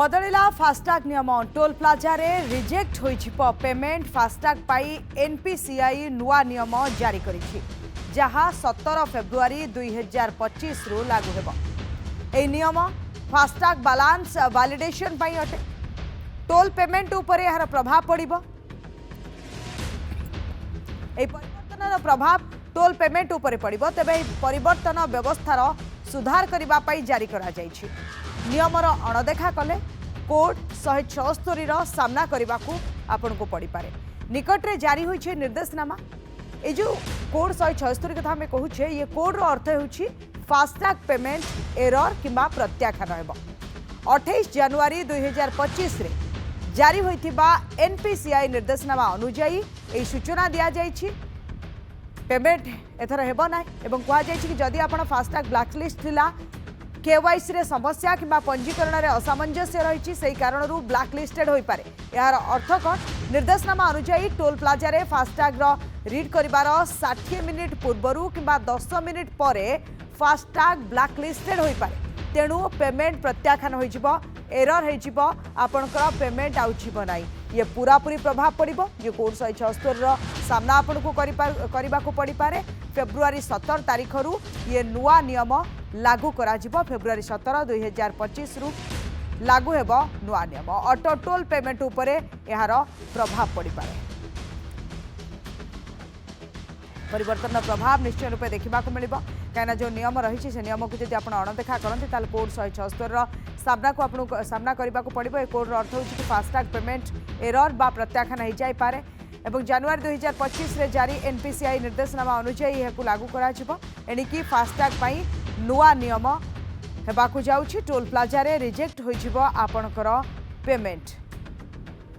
बदलिला FASTag नियम toll plaza रे reject होइछिप payment FASTag पाई NPCI नुआ नियम जारी करिछि जहा 17 फेब्रुआरी 2025 रु लागू हेबो। ए नियम फास्टैग बैलेंस वैलिडेशन पाई अटे। टोल पेमेंट उपरे यार प्रभाव पड़िबो। ए परिवर्तन प्रभाव टोल पेमेंट उपरे पड़िबो। तबे परिवर्तन व्यवस्थार सुधार करबा पाई जारी करा जाइछि। नियमर अणदेखा कले कोड 176 सामना करने को आपण को पड़ पारे। निकटरे जारी होइछे निर्देशनामा। ए जो कोड 176 कथा हमें कहूछे ये कोड रो अर्थ होछि फास्टैग पेमेंट एरर किंबा प्रत्याख्यान हेबो। 28 जनवरी 2025 रे जारी होइथिबा एनपीसीआई निर्देशनामा अनुसार ए सूचना दिया जाइछि पेमेंट एथर हेबो ना एवं कहा जाइछि कि जदि आपण फास्टैग ब्लैकलिस्ट थिला केवाईसी रे समस्या किंबा पंजीकरण रे असामंजस्य रही से कारण ब्लैकलिस्टेड हो पारे। यार अर्थ कौन निर्देशनामा अनुसार टोल प्लाजा रे फास्टैग रीड करिवार 60 मिनिट पूर्वरु किंबा 10 मिनिट परे फास्टैग ब्लैकलिस्टेड हो पारे। तेणु पेमेंट प्रत्याख्यान हो जिवो एरर हो जिवो आपनकर पेमेंट आउछिबो नाही। ये पूरापूरी प्रभाव पड़िबो। ये कोड 176 रो सामना आपन को करिबा को पड़ी पारे। फेब्रुआरी 17 तारीख रु ये नुआ नियम लागू करा जिवो। फेब्रुआरी 17 2025 रु लागू हेबो नुआ नियम। ऑटो टोल पेमेंट उपरे यार प्रभाव पड़ी पारे। परिवर्तन प्रभाव निश्चय रूपे देखा मिल कहीं जो नियम रही से नियम को जब आप अणदेखा करते कोड 176 सामना को आपको सामना करने को पड़ो। ए कोड अर्थ हो कि फास्टैग पेमेंट एरर बा प्रत्याख्यान हो जाए पारे। एवं जनवरी 2025 रे जारी एनपीसीआई निर्देशनामा अनुसार यह लागू करा फास्टैग पाई नुआ नियम हेबाकु जाउछि। टोल प्लाजा रे रिजेक्ट होइजिबो आपनकर पेमेंट।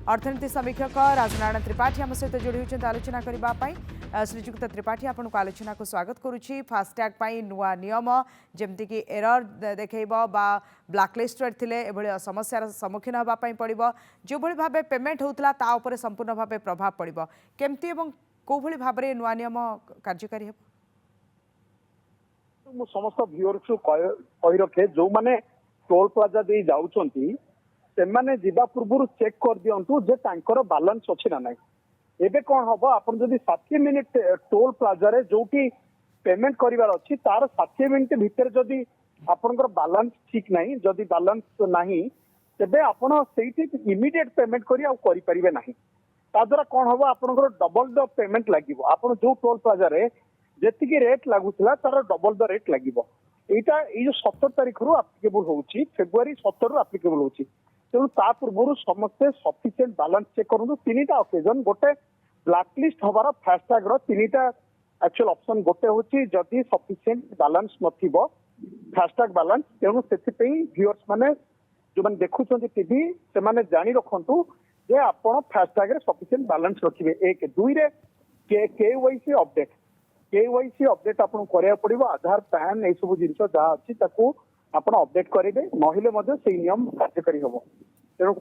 अर्थनीति समीक्षक राजनारायण त्रिपाठी आम सहित जोड़ी होइछन्ते आलोचना करबा पाई। श्रीजुक्त त्रिपाठी आपन को आलोचना को स्वागत करुछि। फास्टैग पाई नुआ नियम जेमति कि एरर देखैबो बा ब्लैकलिस्टेड थिले एभଳି समस्यार सम्मुखीन होबा पाई पड़िबो। जो भଳି भाबे पेमेंट होतला ता ऊपर संपूर्ण भाबे प्रभाव पड़िबो। केमति एवं को भଳି भाबरे नुआ नियम कार्यकारी हेबो। मु समस्त व्यूअर्स कहि रखे जो माने टोल प्लाजा दे जाउचंती से माने जिबा पूर्व चेक कर दियंतु जे तांकर बैलेंस अछि ना नाही। एबे कोन हबो आपण जदी 60 मिनिट टोल प्लाजा रे जोटी पेमेंट करिवार अछि तार 60 मिनिट भीतर जदी आपनकर बैलेंस ठीक नाही जदी बैलेंस नाही तबे आपण सेठी इमीडिएट पेमेंट करी आ करि परिबे नाही। ता द्वारा कोन हबो आपनकर डबल द पेमेंट लागिवो। आपण जो टोल प्लाजा रे जेतिकी रेट लागुला तार डबल द रेट लागिवो। एटा ए जो 17 तारीख रु एप्लीकेबल होउची फेब्रुआरी 17 रु एप्लीकेबल होउची। तेणु ता पूर्व समस्ते सफिशिएंट बैलेंस चेक करूँ। 3टा ओकेजन गोटे ब्लैकलिस्ट हबार फास्टैग रो 3टा एक्चुअल ऑप्शन गोटे होची जदी सफिशिएंट बैलेंस नथिबो फास्टैग बैलेंस। तेणु सेति पई व्यूअर्स माने जो माने देखुछन्ती टीवी से माने जानि रखंतु जे आपण फास्टैग रे सफिशिएंट बैलेंस रखिबे। 1 2 रे केवाईसी अपडेट आपण करिया पड़िबो। आधार पैन ए सब जिंस जहा अछि ताकू आपण अपडेट करेंगे नहिले मध्य से नियम कार्यकारी हम। तेणु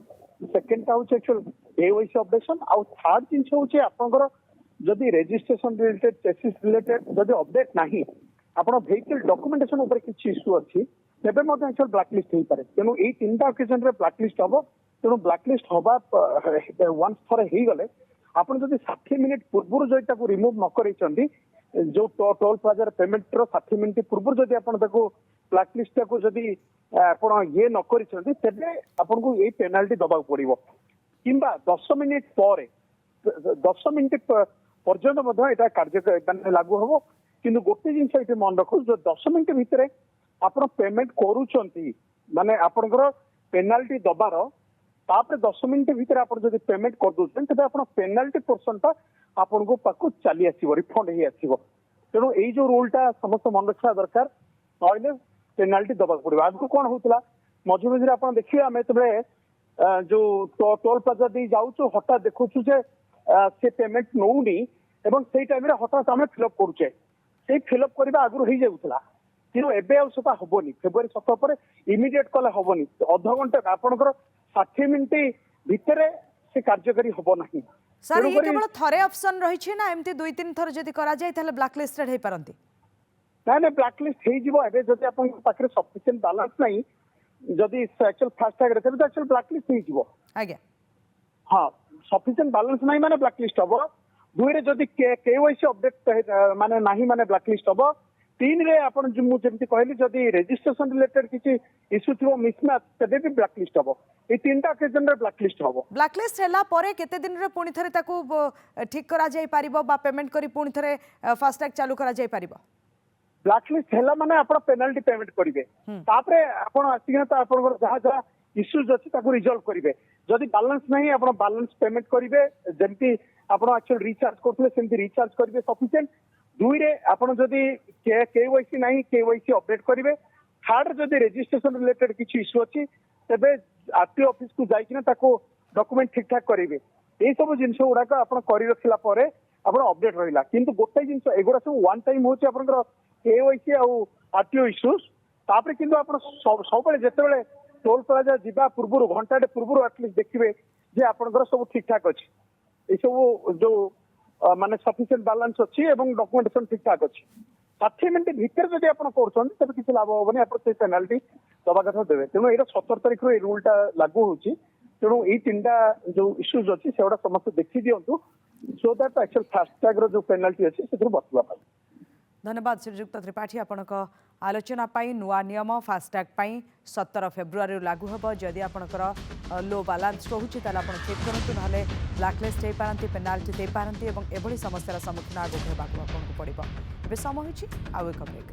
सेकेंड टा होची एक्चुअल केवाईसी अपडेशन आ थर्ड जिंस होची आपनकर जदी रजिस्ट्रेशन रिलेटेड चेसिस रिलेटेड जदी अपडेट नाही आपण व्हीकल डॉक्यूमेंटेशन ऊपर किछि इशू अछि तबे मध्य एक्चुअल ब्लैकलिस्ट हेई पारे। तेणु ए 3टा ओकेजन रे ब्लैकलिस्ट हबो। तेणु ब्लैकलिस्ट हबा वंस फॉर हेई गले आपण जदी 60 मिनिट पूर्व जइटा को रिमूव न करिसंती जो टोल प्लाजा पेमेंट रो 60 मिनिट पूर्व जदी आपण ताको ब्लैकलिस्ट को जदी आपण ये न करिसंती तबे आपण को ए पेनाल्टी दबा पड़िबो किंबा 10 मिनिट परे 10 मिनिट पर्यंत मध्य एटा कार्य माने लागू हबो। किंतु गोटे जिंस एटे मन रखो जो 10 मिनिट भितरे आपण पेमेंट करूचंती माने आपनकर पेनाल्टी दबार तापर 10 मिनिट भितर आपण जदी पेमेंट कर दोछन तबे आपण पेनाल्टी पोर्शन ता आपण को पाकु चली आसीबो रिफंड हे आसीबो। तेणु एई जो रूलटा समस्त मन रखा दरकार नहिले पेनाल्टी दबा पड़ो। आगु कौन होता मझे मझे आप देखिए आम जो टोल प्लाजा दे जाऊँ हठात देखु से पेमेंट नौनी एवं से टाइम हठात आम फिलअप करुचे से फिलअप करने आगु हो जाऊला कि एवं आसा हेनी। फेब्रुआरी 17 पर इमिडिएट कले हेनी अधघंटे आपंकर 60 मिनिट भितर से कार्यकारी हम ना। सर ये केवल थरे ऑप्शन रही ना एमती 2-3 थर जदी करा जाय ताले ब्लैकलिस्टेड हे पारंती। ना ब्लैकलिस्ट हो जदि आप सफिशिएंट बैलेंस नहीं जदि एक्चुअल फास्टैग रे तेबे तो एक्चुअल ब्लैकलिस्ट हो जिवो आज्ञा हाँ सफिशिएंट बैलेंस नहीं माने ब्लैकलिस्ट हबो दुई रे जदि केवाईसी अपडेट माने नहीं माने ब्लैकलिस्ट हबो तीन रे आपण मु जेमति कहली जदि रजिस्ट्रेशन रिलेटेड किछि इश्यू थिबो मिसमैच तबे भी ब्लैकलिस्ट हबो ए तीनटा ओकेजन रे ब्लैकलिस्ट हबो ब्लैकलिस्ट हैला परे केते दिन रे पुणी थरे ताकू ठीक करा जाई परिबो बा पेमेंट करी पुणी थरे फास्टैग चालू करा जाई परिबो ब्लैकलिस्ट हैला माने आपण पेनल्टी पेमेंट करिवे तापरे आपण आसिना त आपण जहा जहा इश्यूज अछि ताकू रिजॉल्व करिवे जदि बैलेंस नहीं आपण बैलेंस पेमेंट करिवे जेमति आपण एक्चुअल रिचार्ज करथले सेमति रिचार्ज करिवे सफिशिएंट दुई रे आपण जदि केवाईसी नहीं केवाईसी अपडेट करिवे थर्ड जदि रजिस्ट्रेशन रिलेटेड किछि इश्यू अछि तबे आरटीओ ऑफिस को जाई किना ताको डॉक्यूमेंट ठीक ठाक करिवे ए सब जिंस गुडा को आपण करि रखिला परे आपण अपडेट रहिला किंतु गोटे जिंस एगुडा सब वन टाइम होछि आपनकर केवाईसी आ आरटीओ इश्यूज तापरे किंतु आपण सब बेले जते बेले टोल प्लाजा जिबा पूर्व घंटाटे पूर्व एटलिस्ट देखिए जे आपनकर सब ठीक ठाक अछि ए सब जो माने सफिशिएंट बैलेंस अछि एवं डॉक्यूमेंटेशन ठीक ठाक अछि 60 मिनिट भीतर जदि आपण करछन तबे किछ लाभ होबनी आपण से पेनल्टी दबा कथा देबे तेणु एरा 17 तारिख रो ए रूलटा लागू होछि तेणु ए तीनटा जो इश्यूज अछि सेडा समस्त देखि दियंतु सो दैट एक्चुअल फास्टैग रो जो पेनल्टी अछि सेथु बचला पाए धन्यवाद श्रीजुक्त त्रिपाठी आपणक आलोचना पाई नुआ नियम फास्टैग पाई 17 फेब्रुआरी लागू होब जदि आपणकर लो बैलेंस रोचे ताले आपण चेक करंतु नाले ब्लैकलिस्ट हो पारंती पेनाल्टी दे पारंती एवं एभली समस्यार सम्मुखीन आगु हेबाक आपनको पड़िबो एबे समय होछि आउ एक ब्रेक